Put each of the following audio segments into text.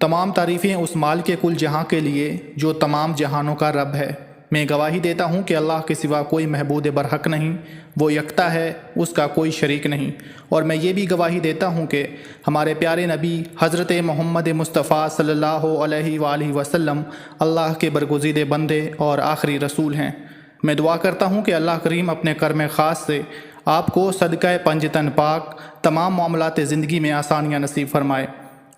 तमाम तारीफ़ें उस माल के कुल जहाँ के लिए जो तमाम जहानों का रब है। मैं गवाही देता हूँ कि अल्लाह के सिवा कोई महबूद बरहक नहीं, वो यकता है, उसका कोई शरीक नहीं। और मैं ये भी गवाही देता हूँ कि हमारे प्यारे नबी हज़रत मोहम्मद मुस्तफ़ा सल्लल्लाहु अलैहि वसल्लम अल्लाह के बरगुज़ीदे बंदे और आखिरी रसूल हैं। मैं दुआ करता हूँ कि अल्लाह करीम अपने कर्म ख़ास से आपको सदक़े पंजतन पाक तमाम मामलात ज़िंदगी में आसानियाँ नसीब फरमाए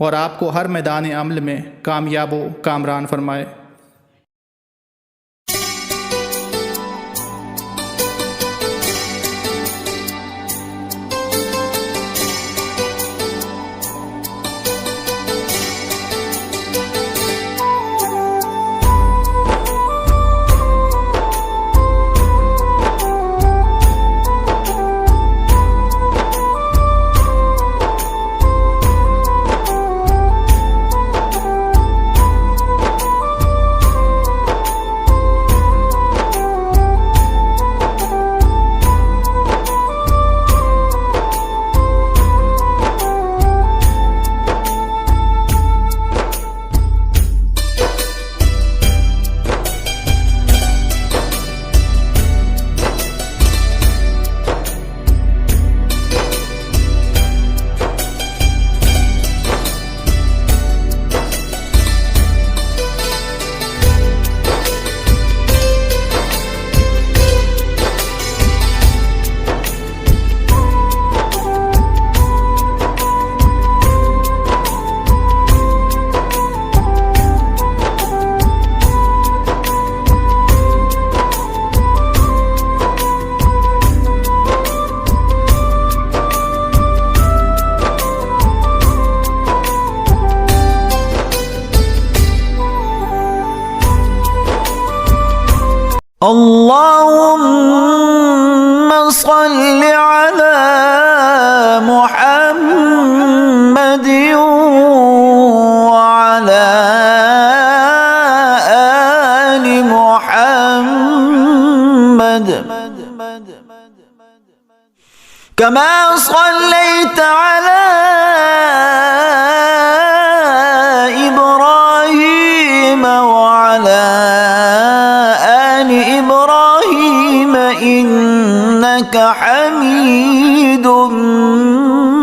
और आपको हर मैदान अमल में कामयाब व कामरान फरमाए। اللهم صل على محمد وعلى آل محمد كما صليت على إبراهيم وعلى آل إبراهيم إنك حميد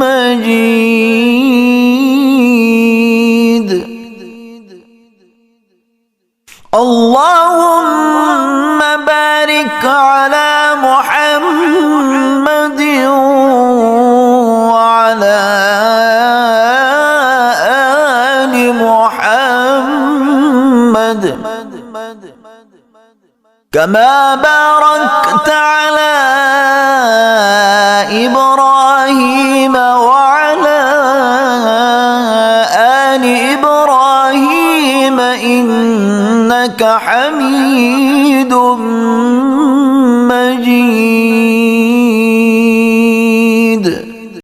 مجيد. اللهم بارك على محمد وعلى آل محمد كما باركت على إبراهيم وعلى آل إبراهيم إنك حميد